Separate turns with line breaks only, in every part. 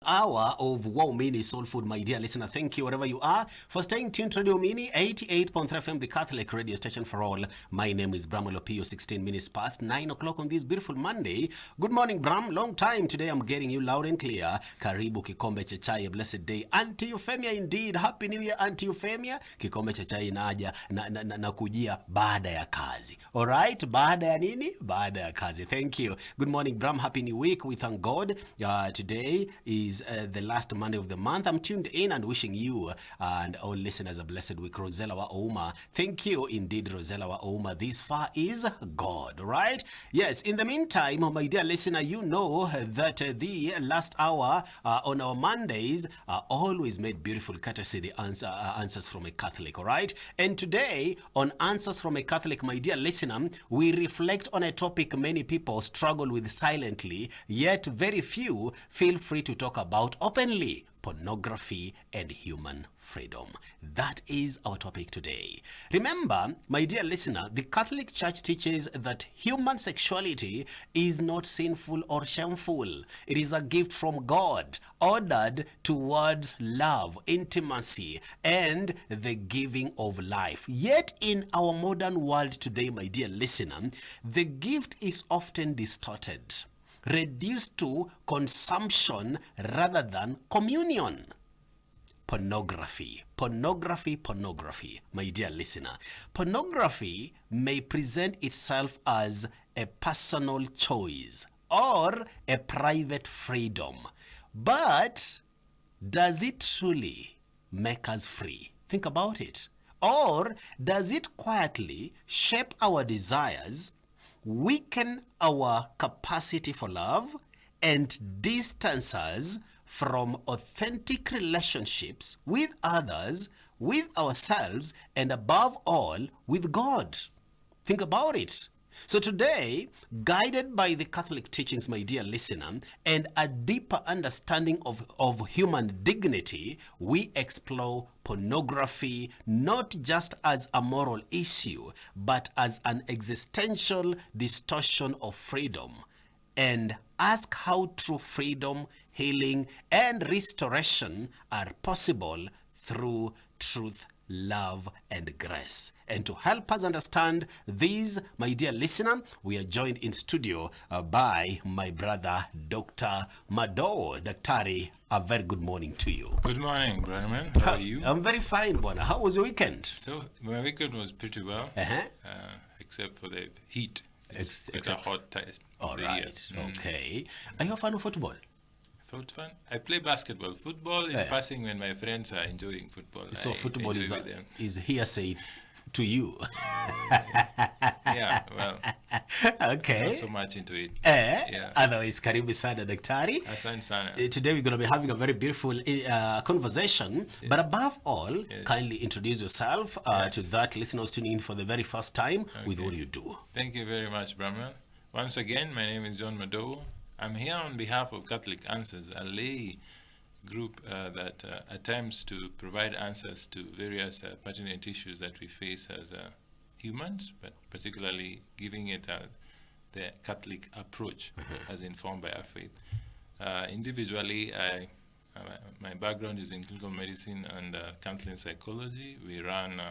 hour of Wow Mini Soul Food, my dear listener. Thank you wherever you are for staying tuned to Radio Mini 88.3 FM, the Catholic radio station for all. My name is Bramwel, Opiyo, 16 minutes past 9 o'clock on this beautiful Monday. Good morning, Bram. Long time. Today I'm getting you loud and clear. Karibu kikombe cha chai, a blessed day. Auntie Euphemia, indeed. Happy New Year, Auntie Euphemia. Kikombe cha chai naja na kujia baada ya kazi. Alright, baada ya nini? Baada ya kazi. Thank you. Good morning, Bram. Happy New Week. We thank God. Today is the last Monday of the month. I'm tuned in and wishing you and all listeners a blessed week. Rosella wa Ouma. Thank you indeed, Rosella wa Ouma. This far is God, right? Yes, in the meantime, my dear listener, you know that the last hour on our Mondays are always made beautiful courtesy the answers from a Catholic, all right? And today on Answers from a Catholic, my dear listener, we reflect on a topic many people struggle with silently, yet very few feel free to talk about openly: pornography and human freedom. That is our topic today. Remember, my dear listener, the Catholic Church teaches that human sexuality is not sinful or shameful. It is a gift from God, ordered towards love, intimacy, and the giving of life. Yet in our modern world today, my dear listener, the gift is often distorted, reduced to consumption rather than communion. Pornography, my dear listener. Pornography may present itself as a personal choice or a private freedom. But does it truly make us free? Think about it. Or does it quietly shape our desires, weaken our capacity for love, and distance us from authentic relationships with others, with ourselves, and above all, with God? Think about it. So today, guided by the Catholic teachings, my dear listener, and a deeper understanding of human dignity, we explore pornography not just as a moral issue, but as an existential distortion of freedom, and ask how true freedom, healing, and restoration are possible through truth, love, and grace. And to help us understand these, my dear listener, we are joined in studio by my brother, Dr. Madowo. Daktari, a very good morning to you.
Good morning, Bramwel. How are you?
I'm very fine, Bona. How was your weekend?
So, my weekend was pretty well, except for the heat. It's a hot time.
All right. Okay. Are you a fan of football?
Fun. I play basketball. Football in passing when my friends are enjoying football.
So football is hearsay to you.
Yeah, well.
Okay.
Not so much into it.
Yeah. Otherwise, karibu sana daktari.
Asante sana.
Today we're going to be having a very beautiful conversation. Yeah. But above all, kindly introduce yourself to that listeners tuning in for the very first time with what you do.
Thank you very much, Bramwel. Once again, my name is John Madowo. I'm here on behalf of Catholic Answers, a lay group that attempts to provide answers to various pertinent issues that we face as humans, but particularly giving it the Catholic approach as informed by our faith. Individually, my background is in clinical medicine and counseling psychology. We run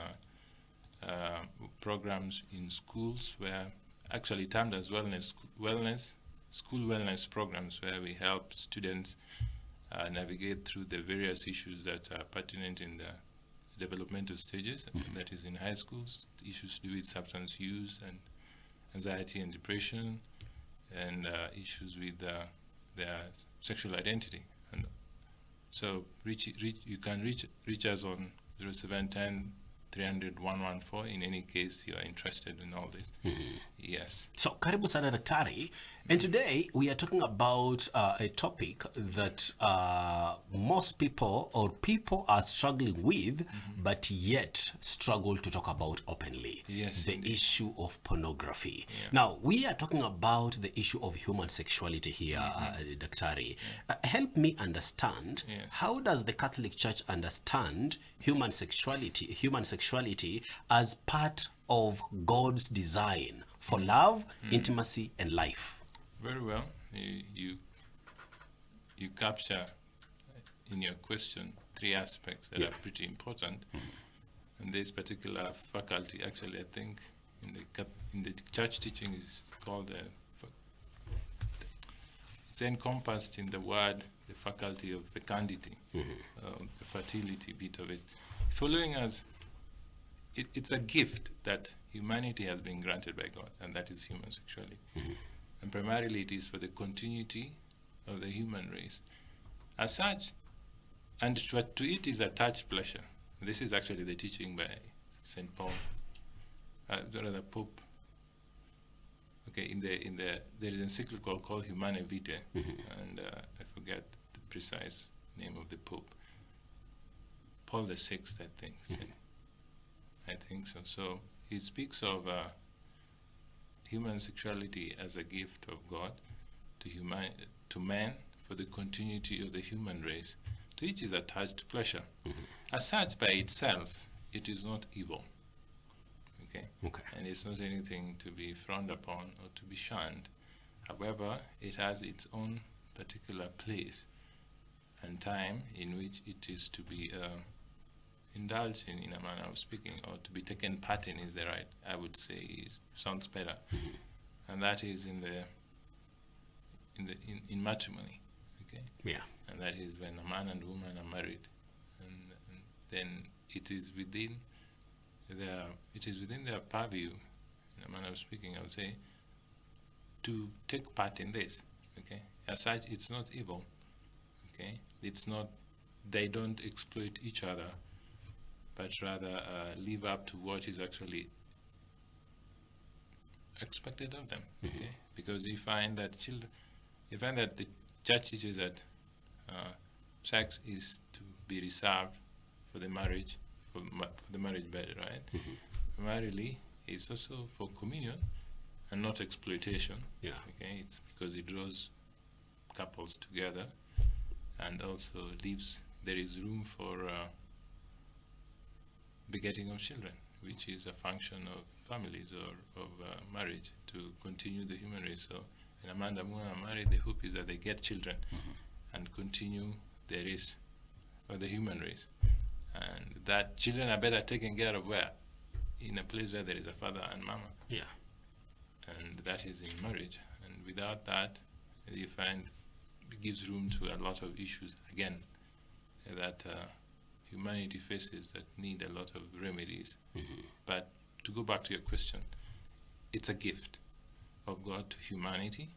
programs in schools where, actually termed as school wellness programs, where we help students navigate through the various issues that are pertinent in the developmental stages, that is in high schools, issues to do with substance use and anxiety and depression, and issues with their sexual identity. And so you can reach us on 0710 300 114 in any case you are interested in all this. Yes.
So karibu sana daktari, and today we are talking about a topic that most people are struggling with, but yet struggle to talk about openly.
Yes,
the
indeed.
Issue of pornography.
Yeah.
Now we are talking about the issue of human sexuality here, daktari. Help me understand.
Yes.
How does the Catholic Church understand human sexuality as part of God's design for love, intimacy, and life?
Very well. You capture in your question 3 aspects that are pretty important. And this particular faculty, actually, I think in the church teaching is called it's encompassed in the word, the faculty of fecundity, the fertility bit of it. Following us, it's a gift that humanity has been granted by God, and that is human sexuality. And primarily it is for the continuity of the human race. As such, and to it is attached pleasure. This is actually the teaching by St. Paul, the Pope. Okay, there is an encyclical called Humane Vitae, and I forget the precise name of the Pope. Paul VI, I think. I think so. So he speaks of human sexuality as a gift of God to man for the continuity of the human race, to which is attached pleasure. As such, by itself, it is not evil. Okay? And it's not anything to be frowned upon or to be shunned. However, it has its own particular place and time in which it is to be indulged in a manner of speaking, or to be taken part in is the right, I would say, sounds better. And that is in matrimony. Okay? Yeah. And that is when a man and woman are married. And then it is within their purview, in a manner of speaking, I would say, to take part in this. Okay? As such, it's not evil. Okay? It's not, they don't exploit each other, but rather live up to what is actually expected of them. Okay? Because you find that the church teaches that sex is to be reserved for the marriage, for the marriage bed, right? Primarily, it's also for communion and not exploitation. Yeah. Okay, it's because it draws couples together, and also there is room for begetting of children, which is a function of families or of marriage to continue the human race. So when a man and woman are married, the hope is that they get children and continue the race, or the human race. And that children are better taken care of where? In a place where there is a father and mama. Yeah. And that is in marriage. And without that, you find it gives room to a lot of issues, again, that humanity faces that need a lot of remedies. But to go back to your question, it's a gift of God to humanity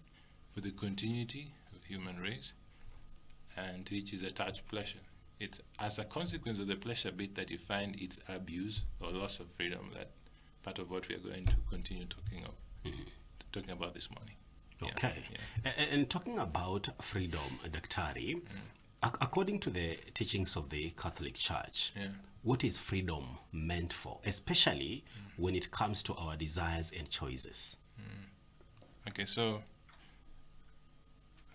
for the continuity of human race, and which is attached pleasure. It's as a consequence of the pleasure bit that you find its abuse or loss of freedom, that part of what we are going to continue talking about this morning.
Okay. Yeah. And talking about freedom, Daktari, according to the teachings of the Catholic Church, what is freedom meant for, especially when it comes to our desires and choices?
Okay, so,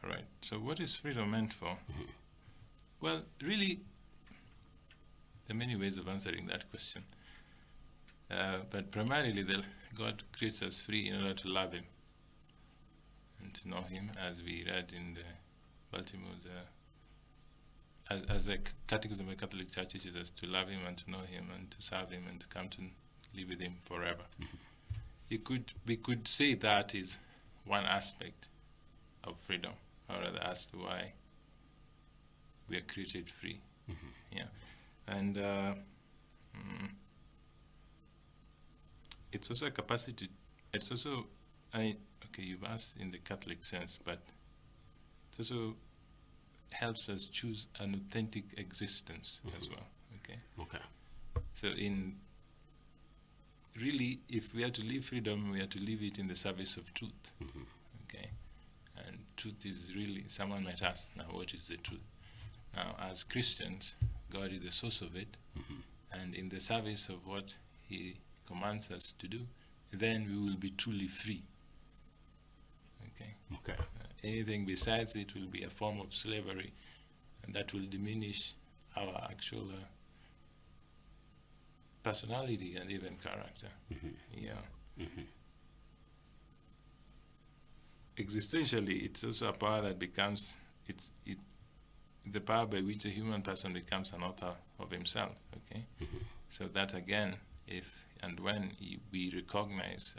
all right. So what is freedom meant for? Well, really, there are many ways of answering that question. But primarily, God creates us free in order to love Him and to know Him, as we read in the Baltimore's, as a Catechism of the Catholic Church teaches us to love Him and to know Him and to serve Him and to come to live with Him forever. We could say that is one aspect of freedom, or rather as to why we are created free. Yeah. And it's also a capacity, it's also, you've asked in the Catholic sense, but it also helps us choose an authentic existence as well. Okay. So really, if we are to live freedom, we are to live it in the service of truth. Okay. And truth is really, someone might ask, now what is the truth? Now, as Christians, God is the source of it, and in the service of what He commands us to do, then we will be truly free. Okay. Anything besides it will be a form of slavery, and that will diminish our actual personality and even character. Existentially, it's also a power that becomes the power by which a human person becomes an author of himself. Okay, so that again, if and when we recognize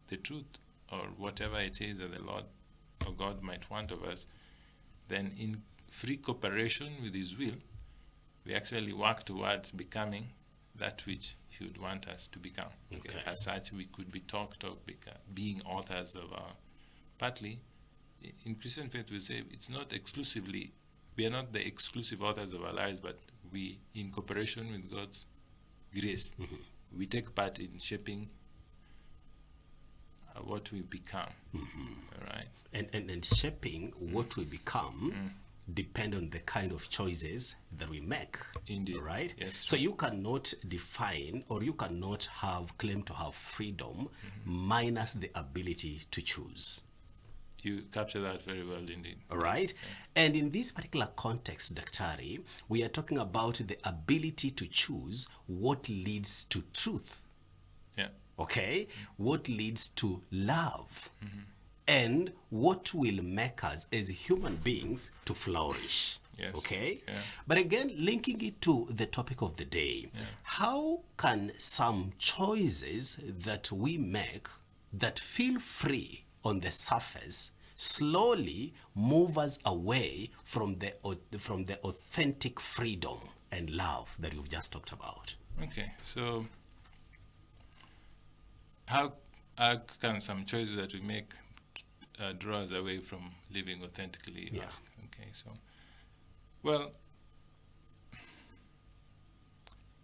the truth or whatever it is that the Lord or God might want of us, then in free cooperation with His will, we actually work towards becoming that which He would want us to become. Okay. As such, we could be talked of being authors of our. Partly, in Christian faith, we say it's not exclusively, we are not the exclusive authors of our lives, but we, in cooperation with God's grace, we take part in shaping what we become. All right?
And shaping what we become depend on the kind of choices that we make.
Indeed.
Right?
Yes.
So you cannot define or you cannot have claim to have freedom minus the ability to choose.
You capture that very well indeed.
All right? Yeah. And in this particular context, Daktari, we are talking about the ability to choose what leads to truth.
Yeah.
Okay? What leads to love. And what will make us as human beings to flourish.
Yes.
Okay?
Yeah.
But again, linking it to the topic of the day, how can some choices that we make that feel free on the surface slowly move us away from the authentic freedom and love that we've just talked about?
Okay, so how can some choices that we make draw us away from living authentically?
Yeah.
Okay, so, well,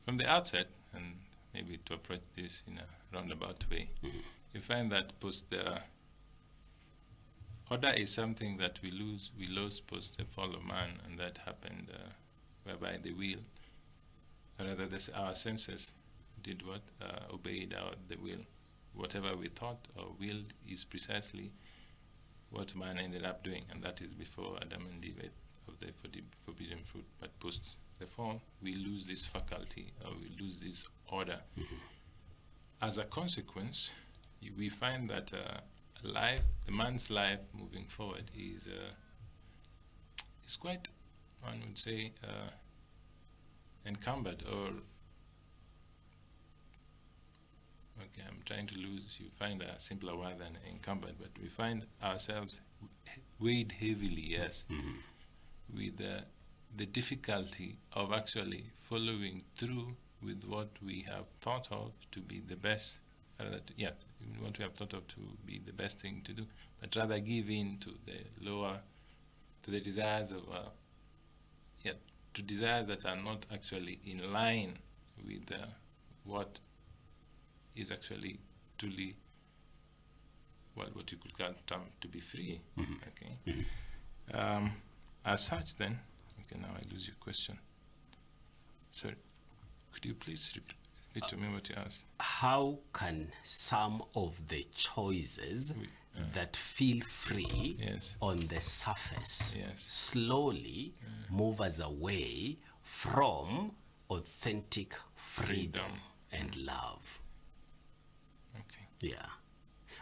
from the outset, and maybe to approach this in a roundabout way, you find that post the order is something that we lost post the fall of man, and that happened whereby the will, or rather our senses did what? Obeyed the will. Whatever we thought or willed is precisely what man ended up doing, and that is before Adam and Eve ate of the forbidden fruit. But post the fall, we lose this faculty, or we lose this order. As a consequence, we find that the man's life moving forward is quite, one would say, encumbered, or okay, I'm trying to you find a simpler word than encumbered, but we find ourselves weighed heavily, yes, with the difficulty of actually following through with what we have thought of to be the best, what we have thought of to be the best thing to do, but rather give in to the desires of, to desires that are not actually in line with what is actually truly, what you could term to be free. Okay. As such, then, okay, now I lose your question. Sorry, could you please repeat to me what you asked?
How can some of the choices that feel free on the surface slowly move us away from authentic freedom and love?
Okay.
Yeah.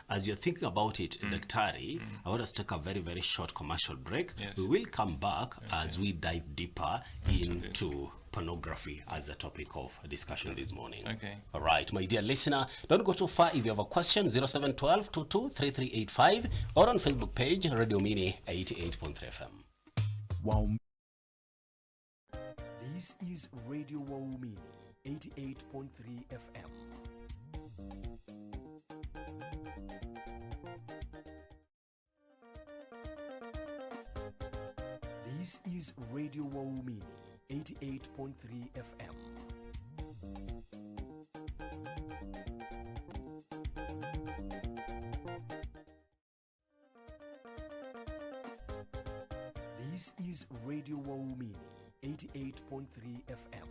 As you're thinking about it, Daktari, I want us to take a very, very short commercial break.
Yes.
We will come back as we dive deeper into pornography as a topic of discussion this morning.
Okay.
All right, my dear listener, don't go too far. If you have a question, 0712 22 3385 or on Facebook page, Radio Mini 88.3 FM.
Wow. This is Radio Wow Mini 88.3 FM. This is Radio Wow Mini 88.3 FM. This is Radio Wow Mini 88.3 FM.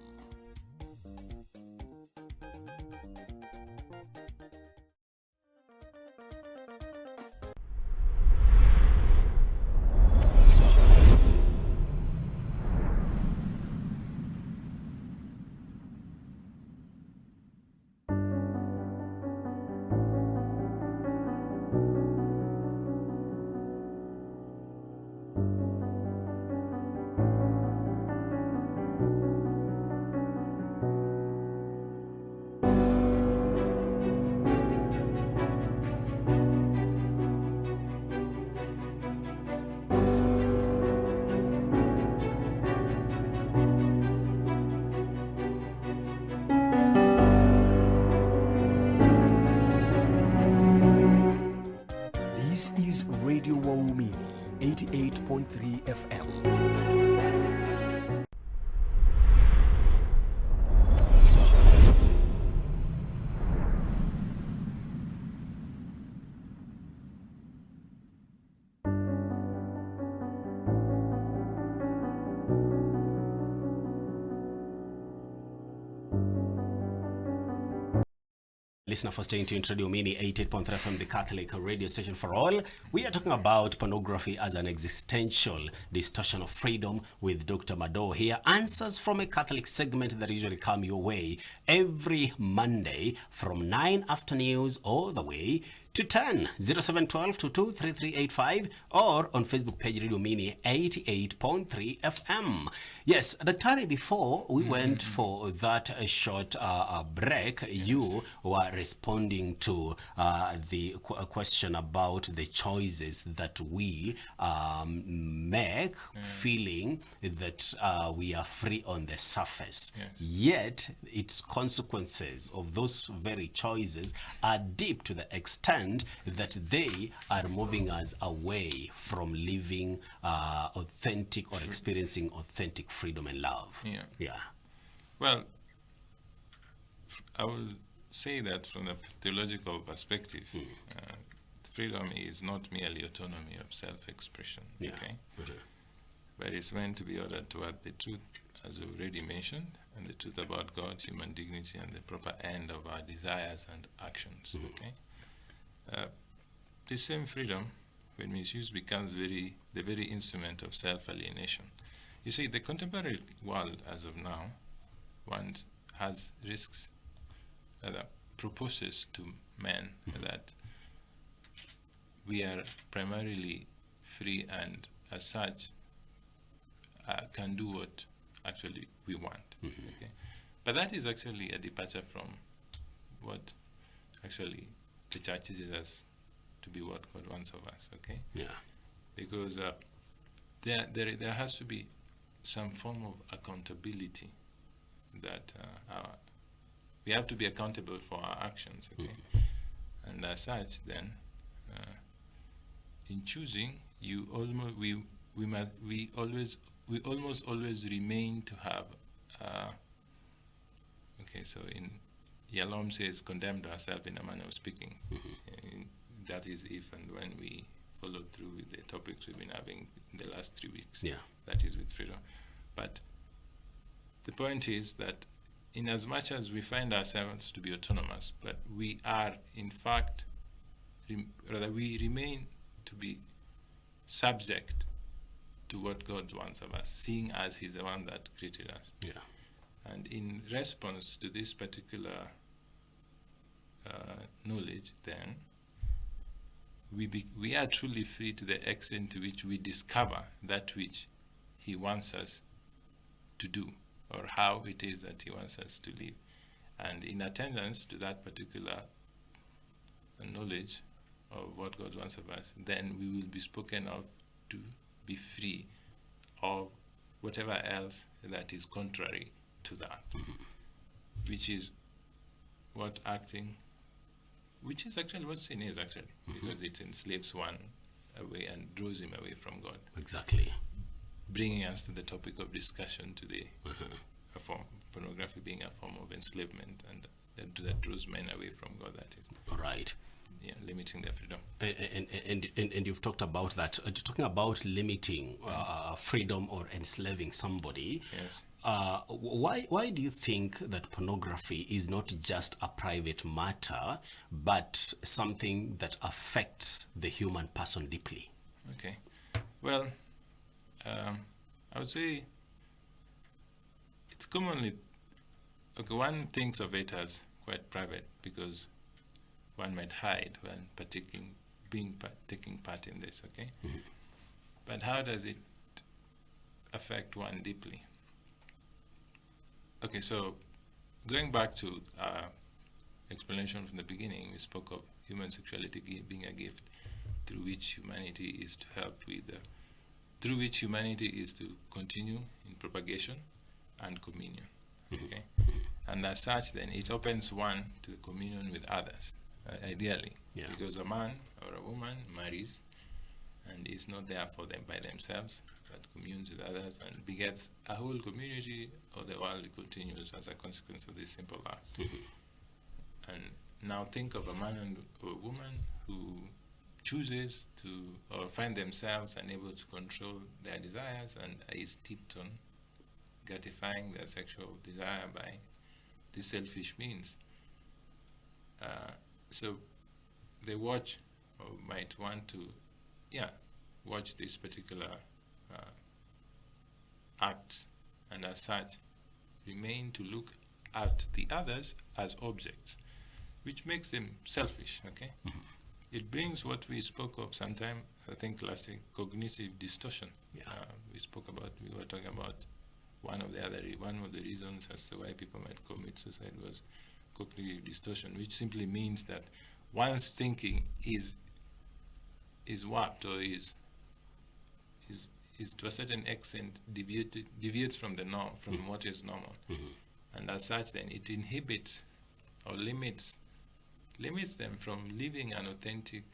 88.3 FM.
Listener for staying tuned to Radio Mini 88.3 FM, the Catholic radio station for all. We are talking about pornography as an existential distortion of freedom with Dr. Madowo here. Answers from a Catholic segment that usually come your way every Monday from 9 after news all the way to 10, 0712 223385, or on Facebook page Radio Mini 88.3 FM. Yes, Daktari, before we went for that short break, you were responding to the question about the choices that we make, feeling that we are free on the surface. Yet, its consequences of those very choices are deep to the extent that they are moving us away from living authentic or experiencing authentic freedom and love.
Well, I will say that from a theological perspective, freedom is not merely autonomy of self-expression, okay? But it's meant to be ordered toward the truth, as we already mentioned, and the truth about God, human dignity, and the proper end of our desires and actions, okay? This same freedom, when misused, becomes the very instrument of self-alienation. You see, the contemporary world, as of now, has risks, proposes to men that we are primarily free and, as such, can do what actually we want. Okay? But that is actually a departure from what actually the church teaches us to be what God wants of us, okay? Because there has to be some form of accountability that we have to be accountable for our actions, okay? And as such, then, in choosing, we almost always remain to have. Okay, so in Yalom says, condemned ourselves in a manner of speaking. That is if and when we follow through with the topics we've been having in the last 3 weeks. That is with freedom. But the point is that in as much as we find ourselves to be autonomous, but we are in fact, we remain to be subject to what God wants of us, seeing as He's the one that created us. And in response to this particular knowledge, then, we are truly free to the extent to which we discover that which He wants us to do, or how it is that He wants us to live. And in attendance to that particular knowledge of what God wants of us, then we will be spoken of to be free of whatever else that is contrary to that, which is which is actually what sin is actually, because it enslaves one away and draws him away from God.
Exactly.
Bringing us to the topic of discussion today, a form, pornography being a form of enslavement, and that draws men away from God, that is.
Right.
Limiting their freedom.
And you've talked about that. Talking about limiting freedom or enslaving somebody. Why do you think that pornography is not just a private matter, but something that affects the human person deeply?
Okay. Well, I would say it's commonly, one thinks of it as quite private because one might hide when taking part in this, okay? But how does it affect one deeply? Okay, so going back to our explanation from the beginning, we spoke of human sexuality being a gift through which humanity is to help with, through which humanity is to continue in propagation and communion, okay? And as such, then, it opens one to the communion with others, ideally, because a man or a woman marries, and is not there for them by themselves, but communes with others and begets a whole community, or the world continues as a consequence of this simple act. And now think of a man and a woman who chooses to, or find themselves unable to control their desires and is steeped on gratifying their sexual desire by these selfish means. So they watch, or might want to, watch this particular act, and as such remain to look at the others as objects, which makes them selfish, okay? It brings what we spoke of sometime, I think last week, cognitive distortion. We were talking about one of the reasons as to why people might commit suicide was cognitive distortion, which simply means that one's thinking is warped, or is to a certain extent deviates from the norm, from what is normal. And as such, then it inhibits or limits them from living an authentic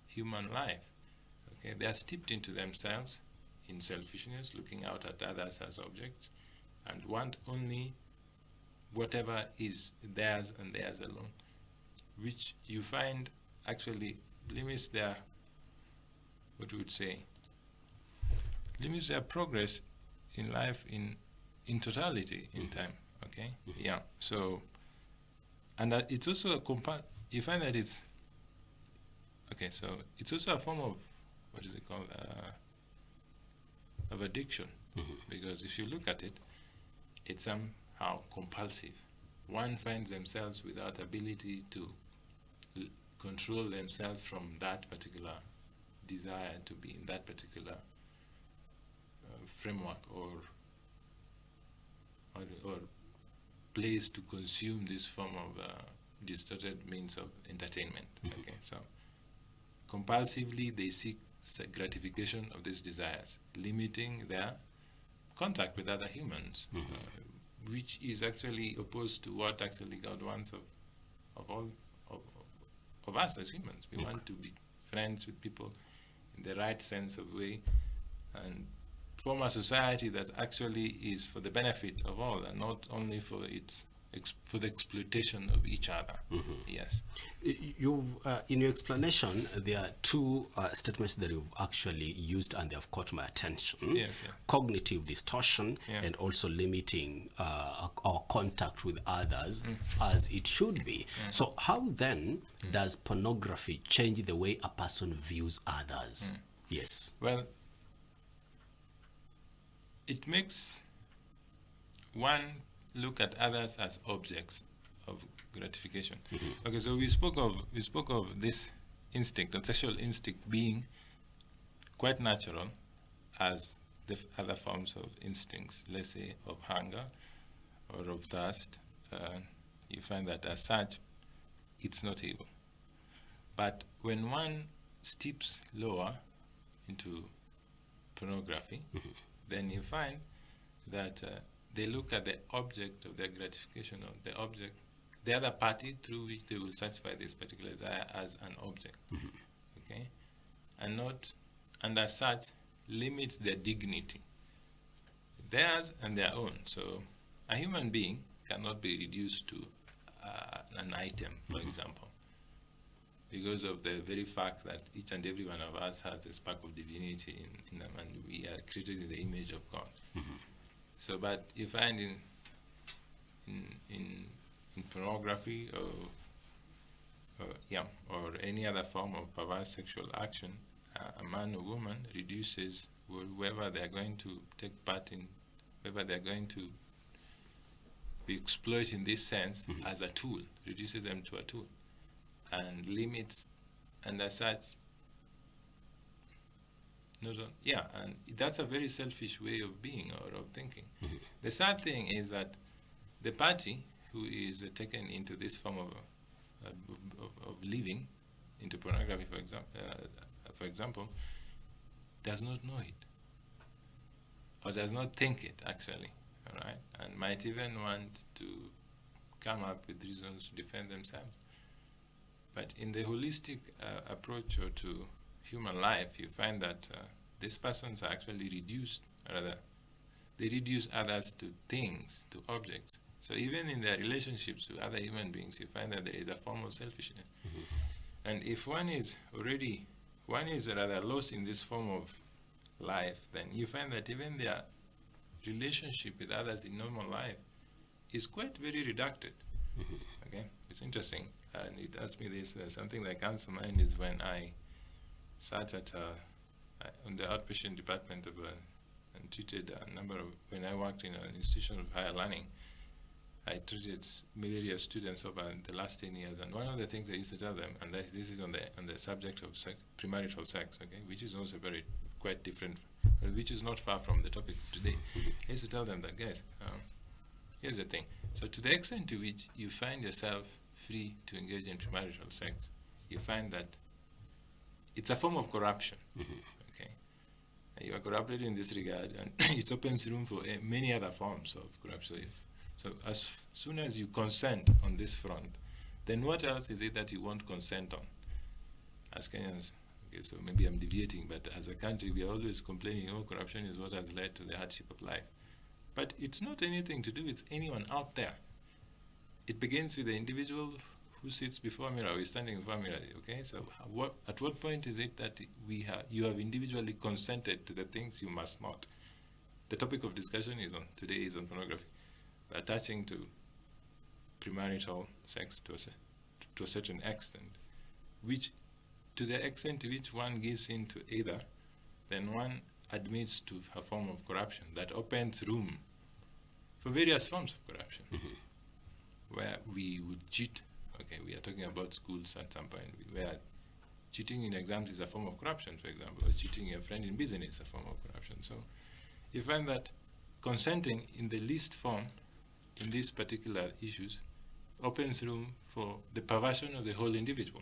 human life. Okay, they are steeped into themselves in selfishness, looking out at others as objects, and want only whatever is theirs and theirs alone, which you find actually limits their, what we would say, limits their progress in life in totality, in time. Okay, so, and it's also you find that it's okay, so it's also a form of, what is it called, of addiction, because if you look at it, it's somehow compulsive. One finds themselves without ability to control themselves from that particular desire to be in that particular framework or place to consume this form of distorted means of entertainment. Okay, so compulsively they seek gratification of these desires, limiting their contact with other humans, which is actually opposed to what actually God wants of all of us as humans. We want to be friends with people in the right sense of way, and form a society that actually is for the benefit of all, and not only for for the exploitation of each other. Yes.
You've in your explanation, there are two statements that you've actually used, and they have caught my attention.
Yes.
Cognitive distortion, and also limiting our contact with others as it should be. So how then does pornography change the way a person views others? Yes.
Well, it makes one look at others as objects of gratification. Okay, so we spoke of this instinct, the sexual instinct, being quite natural as the other forms of instincts, let's say of hunger or of thirst. You find that as such, it's not evil. But when one steeps lower into pornography, then you find that they look at the object of their gratification, or the other party through which they will satisfy this particular desire, as an object, okay, and as such limits their dignity, theirs and their own. So a human being cannot be reduced to an item, for example, because of the very fact that each and every one of us has a spark of divinity in them, and we are created in the image of God. So, but you find in pornography or any other form of perverse sexual action, a man or woman reduces whoever they are going to take part in, whoever they are going to be exploited in this sense as a tool, reduces them to a tool, and limits, and as such, and that's a very selfish way of being or of thinking. The sad thing is that the party who is taken into this form of living, into pornography, for example, does not know it, or does not think it actually, all right, and might even want to come up with reasons to defend themselves. But in the holistic approach or to human life, you find that these persons are actually they reduce others to things, to objects. So even in their relationships with other human beings, you find that there is a form of selfishness. And if one is rather lost in this form of life, then you find that even their relationship with others in normal life is quite very reduced. Okay, it's interesting, and it asked me this. Something that comes to mind is when I sat on the outpatient department and treated a number of, when I worked in an institution of higher learning, I treated various students over the last 10 years, and one of the things I used to tell them, and this is on the subject of premarital sex, okay, which is also quite different, which is not far from the topic of today. I used to tell them that, guys, here's the thing. So to the extent to which you find yourself free to engage in premarital sex, you find that it's a form of corruption. Okay, and you are corrupted in this regard, and it opens room for many other forms of corruption. So as soon as you consent on this front, then what else is it that you won't consent on? As Kenyans, okay, so maybe I'm deviating, but as a country, we are always complaining, oh, corruption is what has led to the hardship of life. But it's not anything to do with anyone out there. It begins with the individual who sits before a mirror or is standing before a mirror. Okay, so at what point is it that you have individually consented to the things you must not? The topic of discussion today is on pornography, attaching to premarital sex to a certain extent, which to the extent to which one gives in to either, then one admits to a form of corruption that opens room for various forms of corruption, where we would cheat. Okay, we are talking about schools at some point, where cheating in exams is a form of corruption, for example, or cheating your friend in business is a form of corruption. So you find that consenting in the least form in these particular issues opens room for the perversion of the whole individual.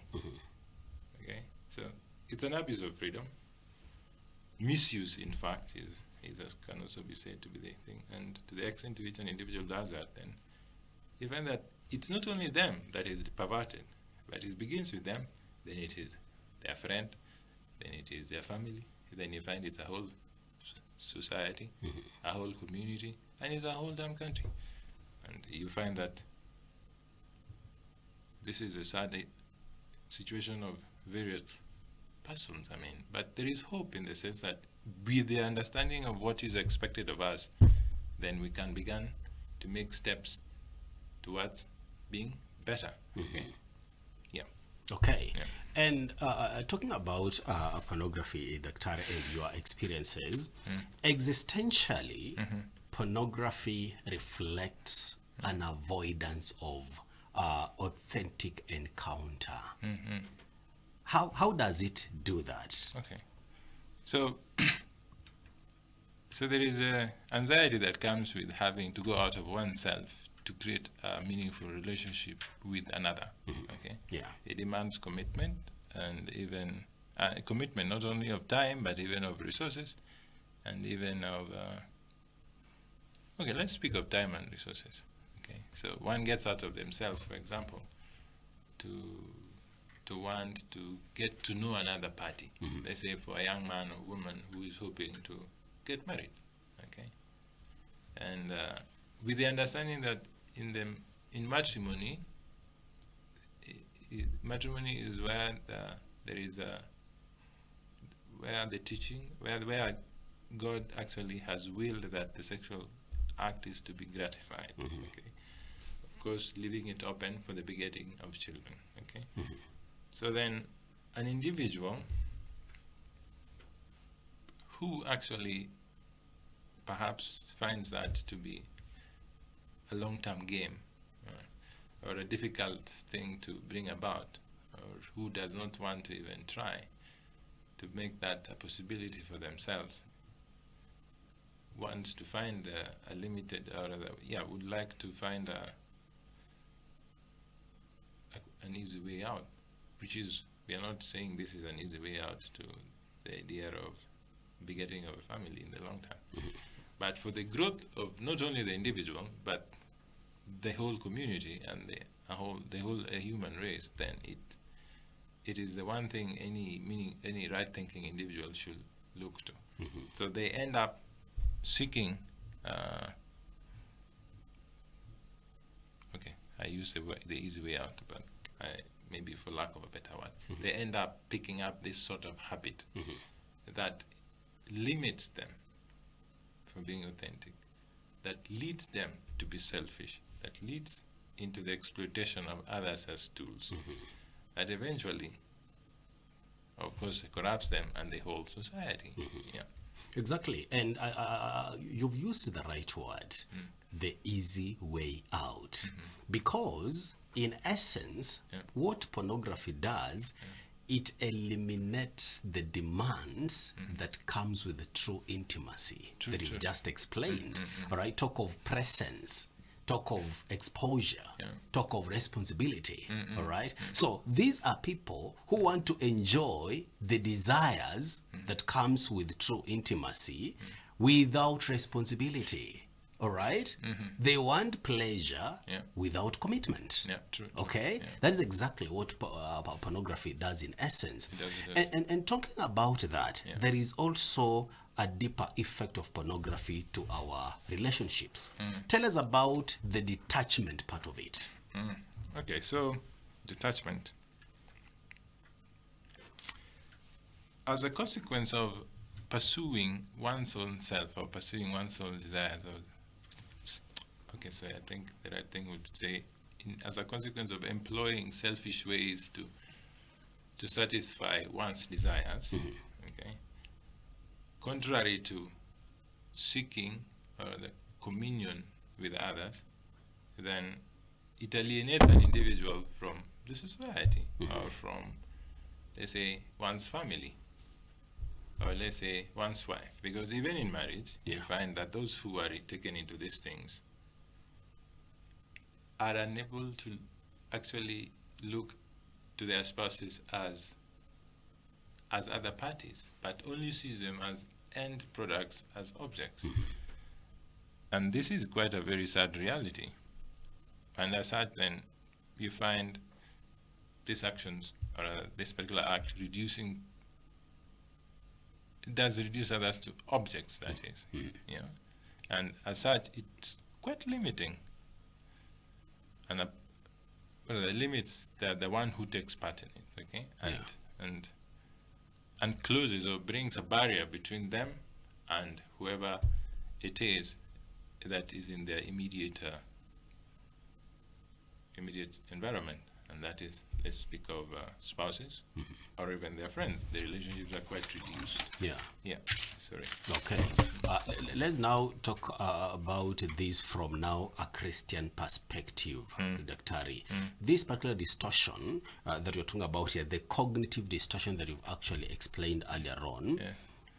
Okay, so it's an abuse of freedom. Misuse, in fact, can also be said to be the thing. And to the extent to which an individual does that, then you find that it's not only them that is perverted, but it begins with them, then it is their friend, then it is their family, then you find it's a whole society, a whole community, and it's a whole damn country. And you find that this is a sad situation of various persons, but there is hope in the sense that with the understanding of what is expected of us, then we can begin to make steps towards being better. Okay. Yeah.
Okay. Yeah. And talking about pornography, Dr. and your experiences, existentially, pornography reflects an avoidance of authentic encounter. How does it do that?
Okay. So there is an anxiety that comes with having to go out of oneself to create a meaningful relationship with another. Okay. Yeah. It demands commitment, and even commitment not only of time but even of resources, and even of okay. Let's speak of time and resources. Okay. So one gets out of themselves, for example, to want to get to know another party. Let's say for a young man or woman who is hoping to get married, okay, and with the understanding that in matrimony, matrimony is where there is where the teaching, where God actually has willed that the sexual act is to be gratified. Okay, of course, leaving it open for the begetting of children. Okay. So then an individual who actually perhaps finds that to be a long-term game or a difficult thing to bring about, or who does not want to even try to make that a possibility for themselves, wants to find a limited, or would like to find an easy way out. Which is, we are not saying this is an easy way out to the idea of begetting of a family in the long term. But for the growth of not only the individual, but the whole community and the whole human race, then it is the one thing any right-thinking individual should look to. So they end up seeking. Okay, I use the easy way out, but maybe for lack of a better word, they end up picking up this sort of habit that limits them from being authentic, that leads them to be selfish, that leads into the exploitation of others as tools, that eventually, of course, corrupts them and the whole society. Yeah.
Exactly. And you've used the right word, the easy way out. Because, in essence, what pornography does, it eliminates the demands that comes with the true intimacy that you've just explained. All right, talk of presence, talk of exposure, talk of responsibility. All right, so these are people who want to enjoy the desires that comes with true intimacy without responsibility. All right, they want pleasure without commitment.
True.
Okay, that is exactly what pornography does in essence.
It does.
And talking about that, there is also a deeper effect of pornography to our relationships. Tell us about the detachment part of it.
Okay, so detachment. As a consequence of pursuing one's own self or pursuing one's own desires, okay, so I think the right thing would say, as a consequence of employing selfish ways to satisfy one's desires, okay, contrary to seeking the communion with others, then it alienates an individual from the society or from, let's say, one's family, or let's say one's wife. Because even in marriage, you find that those who are taken into these things are unable to actually look to their spouses as other parties, but only sees them as end products, as objects. And this is quite a very sad reality. And as such, then, you find these actions, or this particular act, does reduce others to objects, that is. And as such, it's quite limiting. And the limits the one who takes part in it, okay? And closes or brings a barrier between them and whoever it is that is in their immediate environment. And that is, let's speak of spouses or even their friends. The relationships are quite reduced. Sorry.
Okay. Let's now talk about this from now a Christian perspective, Daktari. This particular distortion that you're talking about here, the cognitive distortion that you've actually explained earlier on,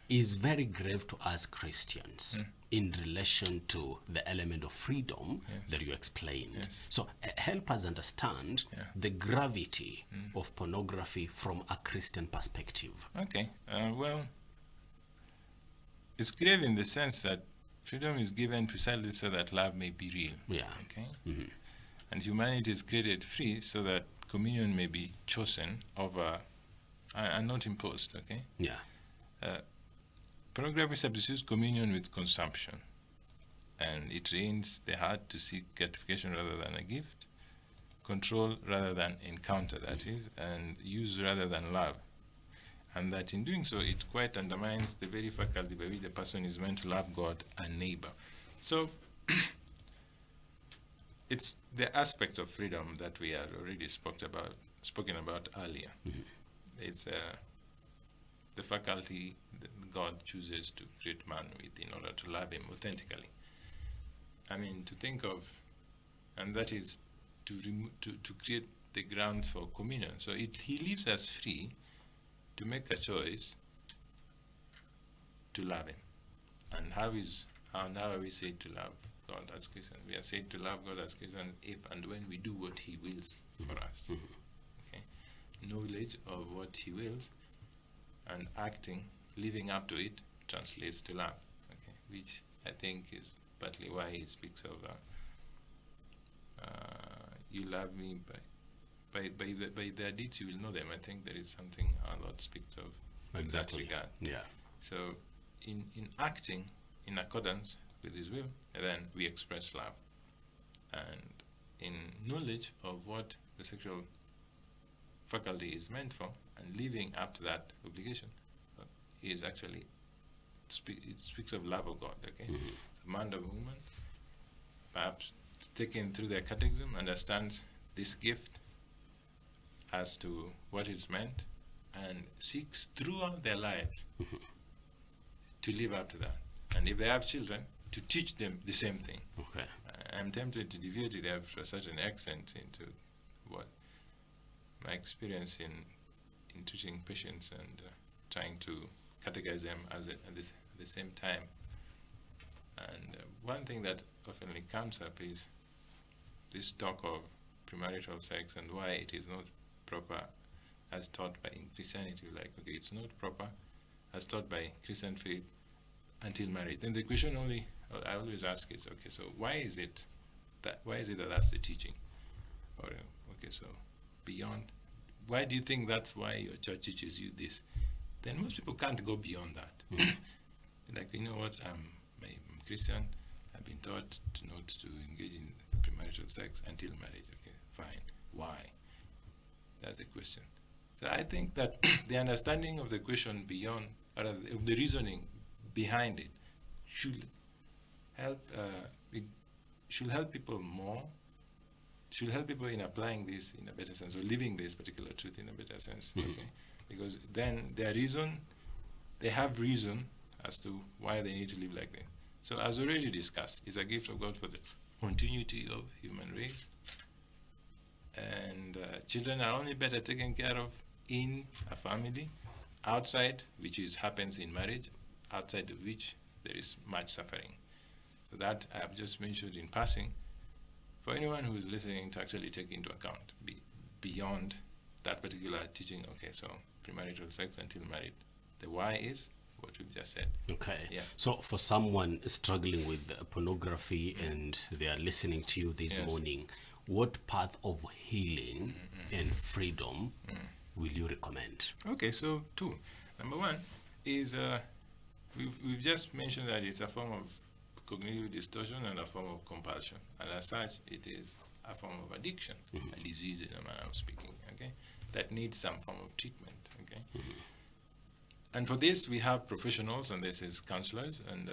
is very grave to us Christians in relation to the element of freedom that you explained. So help us understand the gravity of pornography from a Christian perspective.
Okay. Well, it's grave in the sense that freedom is given precisely so that love may be real. Okay. And humanity is created free so that communion may be chosen over and not imposed. Okay. Pornography substitutes communion with consumption, and it trains the heart to seek gratification rather than a gift, control rather than encounter, that is, and use rather than love. And that in doing so, it quite undermines the very faculty by which the person is meant to love God and neighbor. So it's the aspect of freedom that we had already spoken about earlier. It's the faculty that God chooses to create man with in order to love him authentically. I mean, to think of, and that is to create the grounds for communion. So he leaves us free to make a choice to love him. And how are we said to love God as Christians? We are said to love God as Christians if and when we do what he wills for us. Okay? Knowledge of what he wills and acting, living up to it, translates to love, okay? Which I think is partly why he speaks of you love me by their deeds you will know them. I think there is something our Lord speaks of.
Exactly.
In that regard.
Yeah.
So in acting in accordance with His will, then we express love. And in knowledge of what the sexual faculty is meant for and living up to that obligation is actually, it speaks of love of God. Okay, so man or woman, perhaps taken through their catechism, understands this gift as to what it's meant and seeks throughout their lives to live up to that. And if they have children, to teach them the same thing.
Okay.
I'm tempted to deviate there to a certain extent into what my experience in teaching patients and trying to catechize them at the same time. And one thing that often comes up is this talk of premarital sex and why it is not proper as taught by Christianity. Like, okay, it's not proper as taught by Christian faith until marriage. Then the question I always ask is, okay, so why is it that that's the teaching? Or okay, so beyond, why do you think that's why your church teaches you this? Then most people can't go beyond that. Like, you know what, I'm Christian, I've been taught not to engage in premarital sex until marriage. Okay, fine. Why? That's the question. So I think that the understanding of the question beyond, or of the reasoning behind it, should help people more, should help people in applying this in a better sense, or living this particular truth in a better sense. Okay? Because then they have reason as to why they need to live like that. So as already discussed, it's a gift of God for the continuity of human race. And children are only better taken care of in a family, outside, which happens in marriage, outside of which there is much suffering. So that I have just mentioned in passing, for anyone who is listening to actually take into account beyond that particular teaching. Okay, so premarital sex until married. The why is what we've just said.
Okay.
Yeah.
So for someone struggling with pornography and they are listening to you this morning, what path of healing and freedom will you recommend? Okay,
so two. Number one is we've just mentioned that it's a form of cognitive distortion and a form of compulsion, and as such, it is a form of addiction, a disease in a manner of speaking. Okay, that needs some form of treatment. Okay, and for this we have professionals, and this is counselors, and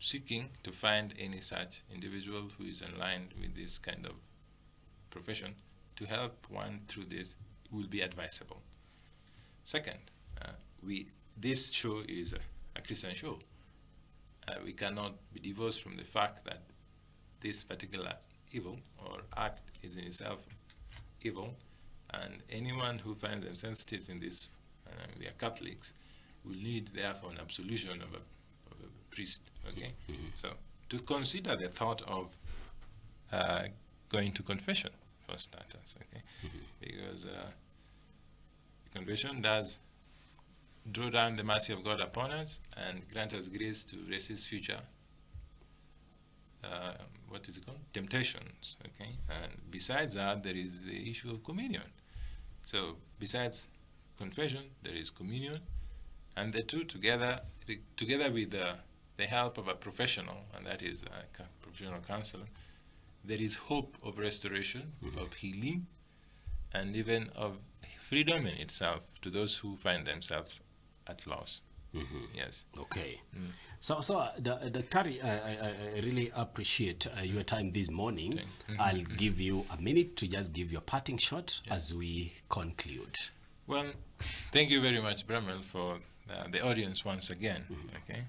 seeking to find any such individual who is aligned with this kind of profession to help one through this will be advisable. Second, this show is a Christian show. We cannot be divorced from the fact that this particular evil or act is in itself evil, and anyone who finds themselves sensitive in this, we are Catholics, will need therefore an absolution of a priest. Okay, so to consider the thought of going to confession for starters. Okay, because confession does draw down the mercy of God upon us and grant us grace to resist future temptations. Okay, and besides that, there is the issue of communion. So besides confession, there is communion, and the two together with the help of a professional, and that is a professional counselor, there is hope of restoration, of healing, and even of freedom in itself to those who find themselves at loss. Yes.
Okay. So Daktari, I really appreciate your time this morning. I'll give you a minute to just give your parting shot as we conclude.
Well, thank you very much, Bramwel, for the audience once again. Okay.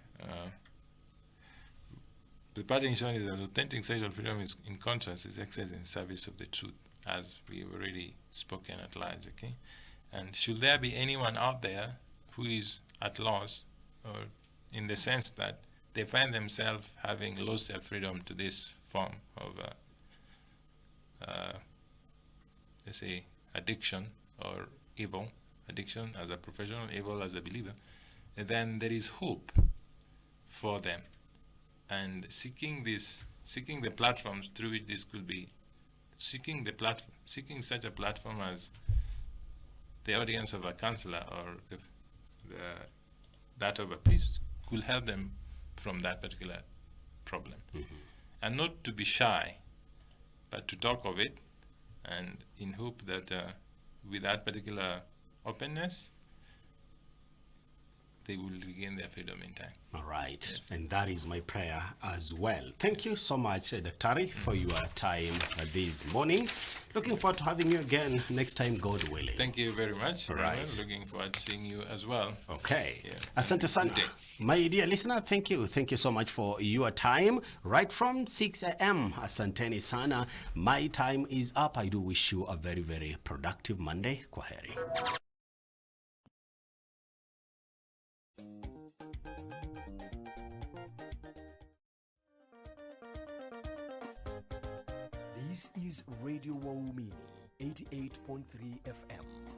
The parting shot is that authentic sexual freedom is, in contrast, is exercised in service of the truth, as we've already spoken at large. Okay. And should there be anyone out there who is at loss, or in the sense that they find themselves having lost their freedom to this form of, let's say, addiction or evil, addiction as a professional, evil as a believer, then there is hope for them. And seeking the platforms through which this could be seeking such a platform as the audience of a counselor or that of a priest could help them from that particular problem. And not to be shy, but to talk of it, and in hope that with that particular openness, they will regain their freedom in time.
All right. Yes. And that is my prayer as well. Thank you so much, Daktari, for your time this morning. Looking forward to having you again next time, God willing.
Thank you very much.
All right.
Looking forward to seeing you as well.
Okay.
Yeah.
Asante sana. My dear listener, thank you. Thank you so much for your time. Right from 6 a.m. Asanteni sana. My time is up. I do wish you a very, very productive Monday. Kwaheri.
This is Radio Waumini 88.3 FM.